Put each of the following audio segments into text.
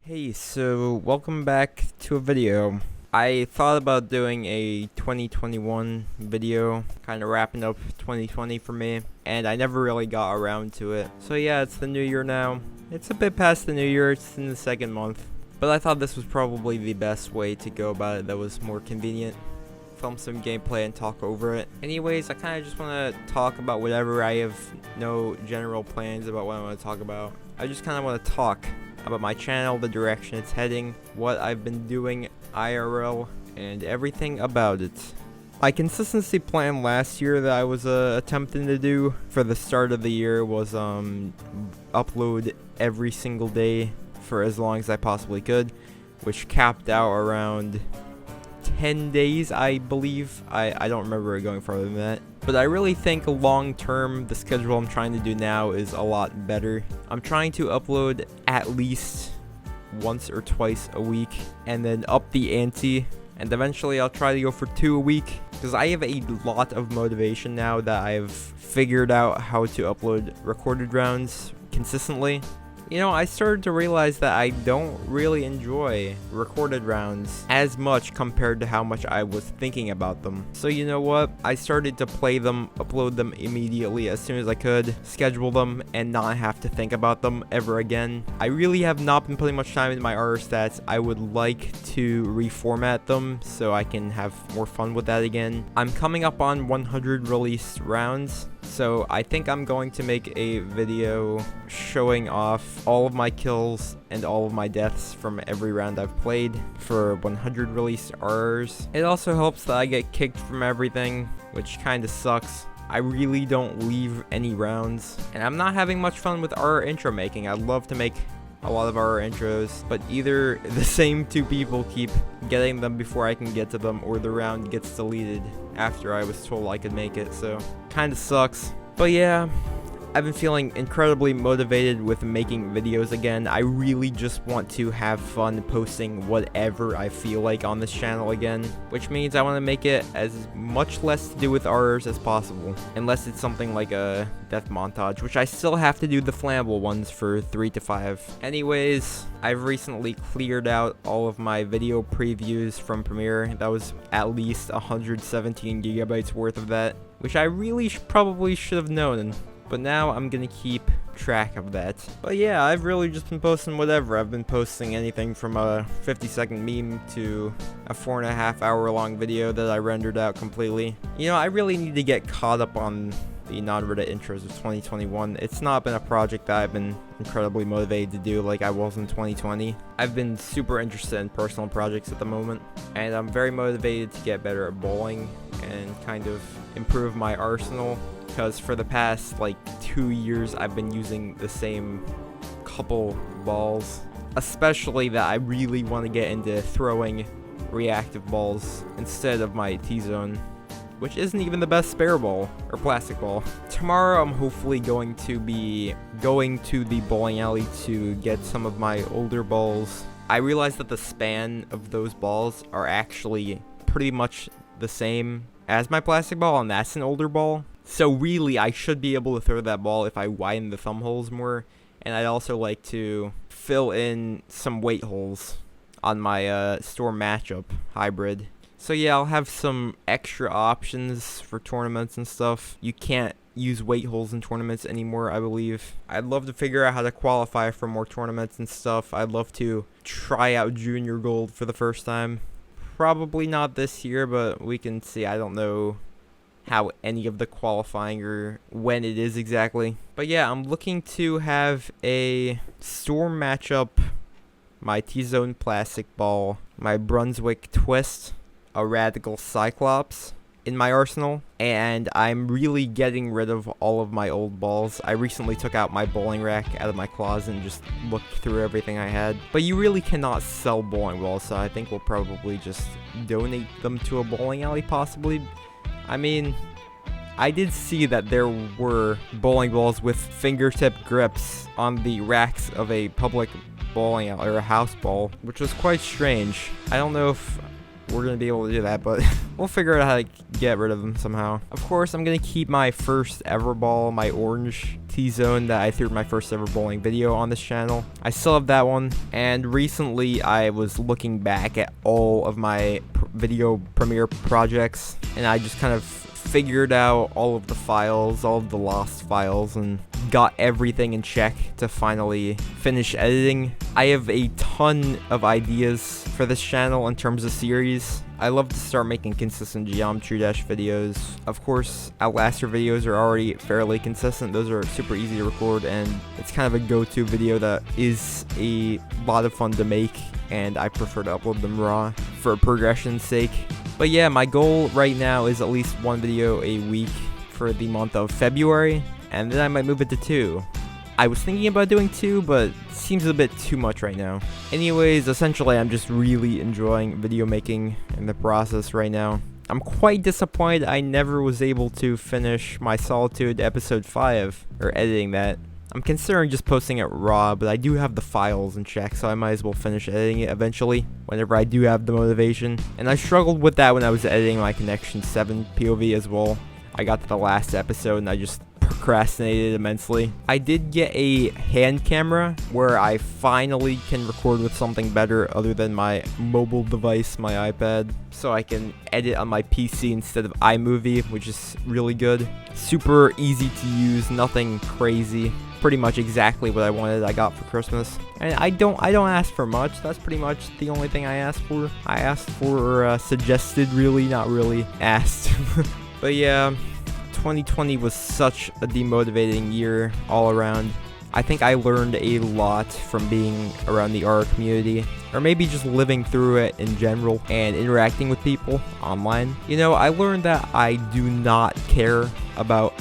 Hey, so welcome back to a video. I thought about doing a 2021 video, kind of wrapping up 2020 for me, and I never really got around to it. So yeah, it's the new year now. It's a bit past the new year, it's in the second month. But I thought this was probably the best way to go about it that was more convenient. Film some gameplay and talk over it. Anyways, I kind of just want to talk about whatever. I have no general plans about what I want to talk about. I just kind of want to talk about my channel, the direction it's heading, what I've been doing IRL, and everything about it. My consistency plan last year that I was attempting to do for the start of the year was upload every single day for as long as I possibly could, which capped out around 10 days, I believe. I don't remember it going farther than that. But I really think long term, the schedule I'm trying to do now is a lot better. I'm trying to upload at least once or twice a week and then up the ante. And eventually I'll try to go for 2 a week, because I have a lot of motivation now that I've figured out how to upload recorded rounds consistently. You know, I started to realize that I don't really enjoy recorded rounds as much compared to how much I was thinking about them. So you know what? I started to play them, upload them immediately as soon as I could, schedule them, and not have to think about them ever again. I really have not been putting much time into my RR stats. I would like to reformat them so I can have more fun with that again. I'm coming up on 100 released rounds, so I think I'm going to make a video showing off all of my kills and all of my deaths from every round I've played for 100 released RRs. It also helps that I get kicked from everything, which kinda sucks. I really don't leave any rounds, and I'm not having much fun with RR intro making. I'd love to make a lot of RR intros, but either the same two people keep getting them before I can get to them, or the round gets deleted after I was told I could make it, so kinda sucks. But yeah, I've been feeling incredibly motivated with making videos again. I really just want to have fun posting whatever I feel like on this channel again, which means I want to make it as much less to do with RRs as possible, unless it's something like a death montage, which I still have to do the flammable ones for 3 to 5. Anyways, I've recently cleared out all of my video previews from Premiere. That was at least 117 gigabytes worth of that, which I really probably should have known. But now I'm gonna keep track of that. But yeah, I've really just been posting whatever. I've been posting anything from a 50-second meme to a 4.5 hour long video that I rendered out completely. You know, I really need to get caught up on the non-Reddit intros of 2021. It's not been a project that I've been incredibly motivated to do like I was in 2020. I've been super interested in personal projects at the moment, and I'm very motivated to get better at bowling and kind of improve my arsenal. Because for the past 2 years I've been using the same couple balls, especially that I really want to get into throwing reactive balls instead of my T-zone, which isn't even the best spare ball or plastic ball. Tomorrow I'm hopefully going to be going to the bowling alley to get some of my older balls. I realized that the span of those balls are actually pretty much the same as my plastic ball, and that's an older ball. So really, I should be able to throw that ball if I widen the thumb holes more. And I'd also like to fill in some weight holes on my Storm matchup hybrid. So yeah, I'll have some extra options for tournaments and stuff. You can't use weight holes in tournaments anymore, I believe. I'd love to figure out how to qualify for more tournaments and stuff. I'd love to try out Junior Gold for the first time. Probably not this year, but we can see. I don't know how any of the qualifying or when it is exactly. But yeah, I'm looking to have a Storm matchup, my T-Zone plastic ball, my Brunswick Twist, a Radical Cyclops in my arsenal, and I'm really getting rid of all of my old balls. I recently took out my bowling rack out of my closet and just looked through everything I had. But you really cannot sell bowling balls, so I think we'll probably just donate them to a bowling alley possibly. I mean, I did see that there were bowling balls with fingertip grips on the racks of a public bowling alley or a house ball, which was quite strange. I don't know if we're going to be able to do that, but we'll figure out how to get rid of them somehow. Of course, I'm going to keep my first ever ball, my orange T-zone that I threw my first ever bowling video on this channel. I still have that one, and recently I was looking back at all of my video premiere projects, and I just kind of figured out all of the files, all of the lost files, and got everything in check to finally finish editing. I have a ton of ideas for this channel in terms of series. I love to start making consistent Geometry Dash videos. Of course, Outlaster videos are already fairly consistent. Those are super easy to record, and it's kind of a go-to video that is a lot of fun to make, and I prefer to upload them raw for progression's sake. But yeah, my goal right now is at least one video a week for the month of February, and then I might move it to 2. I was thinking about doing 2, but it seems a bit too much right now. Anyways, essentially I'm just really enjoying video making in the process right now. I'm quite disappointed I never was able to finish my Solitude episode 5, or editing that. I'm considering just posting it raw, but I do have the files in check, so I might as well finish editing it eventually, whenever I do have the motivation. And I struggled with that when I was editing my Connection 7 POV as well. I got to the last episode and I just procrastinated immensely. I did get a hand camera where I finally can record with something better other than my mobile device, my iPad, so I can edit on my PC instead of iMovie, which is really good. Super easy to use, nothing crazy. Pretty much exactly what I wanted I got for Christmas. And I don't ask for much. That's pretty much the only thing I asked for. I asked for suggested, really, not really asked. But yeah, 2020 was such a demotivating year all around. I think I learned a lot from being around the art community, or maybe just living through it in general and interacting with people online. You know, I learned that I do not care about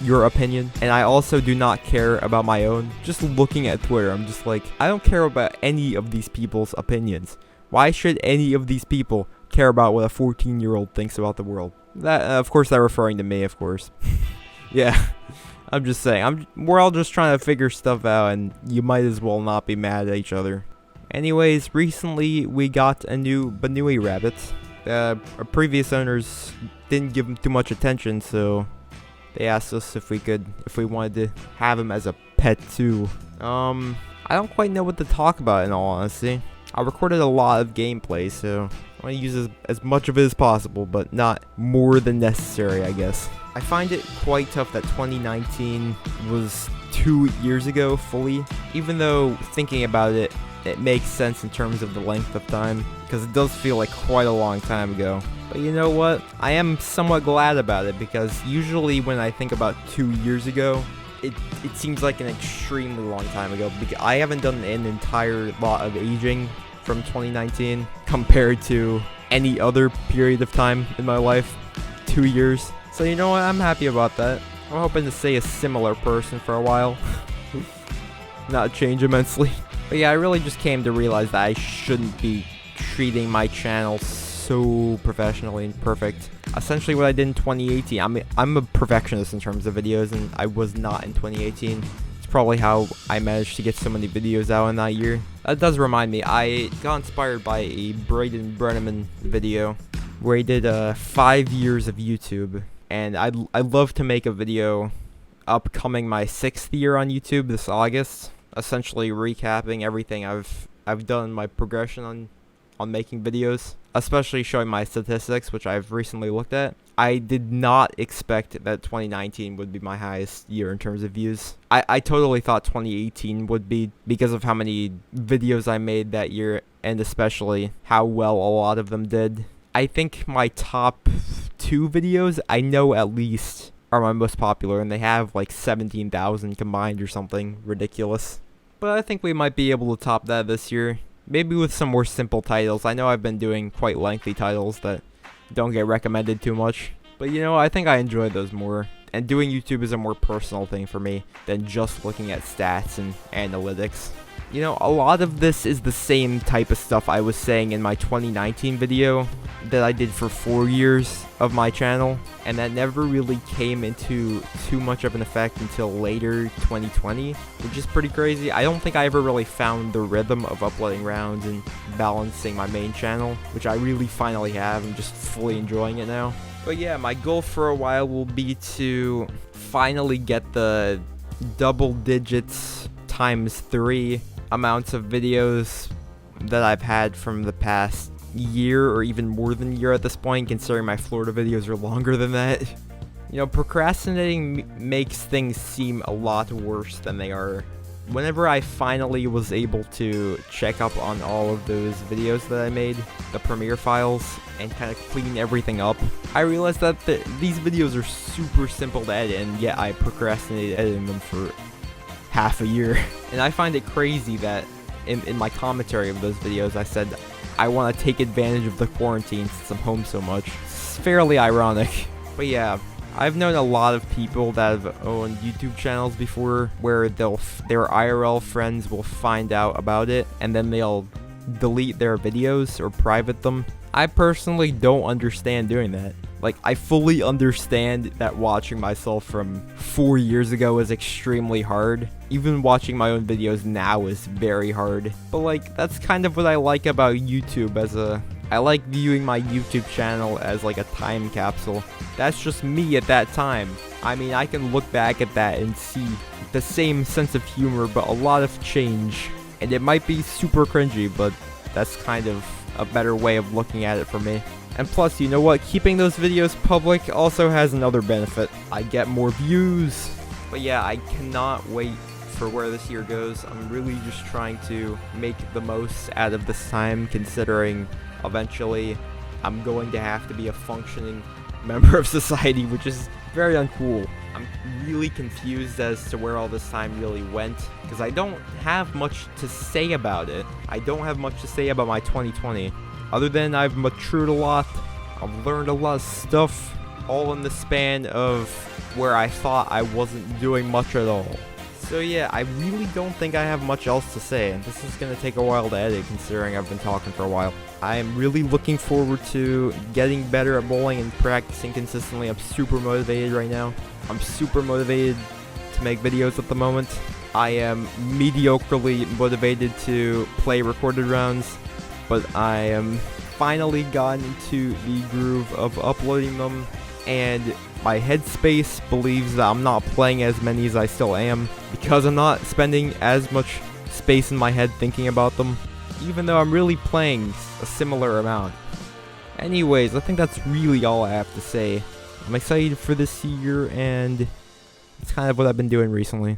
your opinion, and I also do not care about my own. Just looking at Twitter, I'm just like, I don't care about any of these people's opinions. Why should any of these people care about what a 14-year-old thinks about the world? That, of course, they're referring to me, of course. Yeah, I'm just saying, we're all just trying to figure stuff out, and you might as well not be mad at each other. Anyways, recently we got a new Banui rabbit. Our previous owners didn't give him too much attention, so they asked us if we wanted to have him as a pet too. I don't quite know what to talk about in all honesty. I recorded a lot of gameplay, so I want to use as much of it as possible, but not more than necessary, I guess. I find it quite tough that 2019 was 2 years ago fully, even though thinking about it, it makes sense in terms of the length of time, because it does feel like quite a long time ago. But you know what? I am somewhat glad about it, because usually when I think about 2 years ago, it seems like an extremely long time ago, because I haven't done an entire lot of aging from 2019 compared to any other period of time in my life. 2 years. So you know what? I'm happy about that. I'm hoping to stay a similar person for a while. Not change immensely. But yeah, I really just came to realize that I shouldn't be treating my channel so professionally and perfect. Essentially what I did in 2018, I'm a perfectionist in terms of videos, and I was not in 2018. It's probably how I managed to get so many videos out in that year. That does remind me, I got inspired by a Braden Brenneman video where he did 5 years of YouTube, and I'd love to make a video upcoming my 6th year on YouTube this August, essentially recapping everything I've done in my progression on making videos, especially showing my statistics, which I've recently looked at. I did not expect that 2019 would be my highest year in terms of views. I totally thought 2018 would be, because of how many videos I made that year, and especially how well a lot of them did. I think my top 2 videos, I know at least, are my most popular, and they have like 17,000 combined or something ridiculous. But I think we might be able to top that this year. Maybe with some more simple titles. I know I've been doing quite lengthy titles that don't get recommended too much. But you know, I think I enjoy those more. And doing YouTube is a more personal thing for me than just looking at stats and analytics. You know, a lot of this is the same type of stuff I was saying in my 2019 video that I did for 4 years of my channel, and that never really came into too much of an effect until later 2020, which is pretty crazy. I don't think I ever really found the rhythm of uploading rounds and balancing my main channel, which I really finally have. I'm just fully enjoying it now. But yeah, my goal for a while will be to finally get the double digits times 3 amounts of videos that I've had from the past year, or even more than a year at this point, considering my Florida videos are longer than that. You know, procrastinating makes things seem a lot worse than they are. Whenever I finally was able to check up on all of those videos that I made, the Premiere files, and kind of clean everything up, I realized that these videos are super simple to edit, and yet I procrastinated editing them for half a year. And I find it crazy that in my commentary of those videos, I said I want to take advantage of the quarantine since I'm home so much. It's fairly ironic. But yeah, I've known a lot of people that have owned YouTube channels before where their IRL friends will find out about it and then they'll delete their videos or private them. I personally don't understand doing that. Like, I fully understand that watching myself from 4 years ago is extremely hard. Even watching my own videos now is very hard. But like, that's kind of what I like about YouTube I like viewing my YouTube channel as like a time capsule. That's just me at that time. I mean, I can look back at that and see the same sense of humor, but a lot of change. And it might be super cringy, but that's kind of a better way of looking at it for me. And plus, you know what? Keeping those videos public also has another benefit. I get more views. But yeah, I cannot wait for where this year goes. I'm really just trying to make the most out of this time, considering eventually I'm going to have to be a functioning member of society, which is very uncool. I'm really confused as to where all this time really went, because I don't have much to say about it. I don't have much to say about my 2020, other than I've matured a lot, I've learned a lot of stuff, all in the span of where I thought I wasn't doing much at all. So yeah, I really don't think I have much else to say, and this is going to take a while to edit considering I've been talking for a while. I am really looking forward to getting better at bowling and practicing consistently. I'm super motivated right now. I'm super motivated to make videos at the moment. I am mediocrely motivated to play recorded rounds, but I am finally gotten into the groove of uploading them, and my headspace believes that I'm not playing as many as I still am, because I'm not spending as much space in my head thinking about them, even though I'm really playing a similar amount. Anyways, I think that's really all I have to say. I'm excited for this year, and it's kind of what I've been doing recently.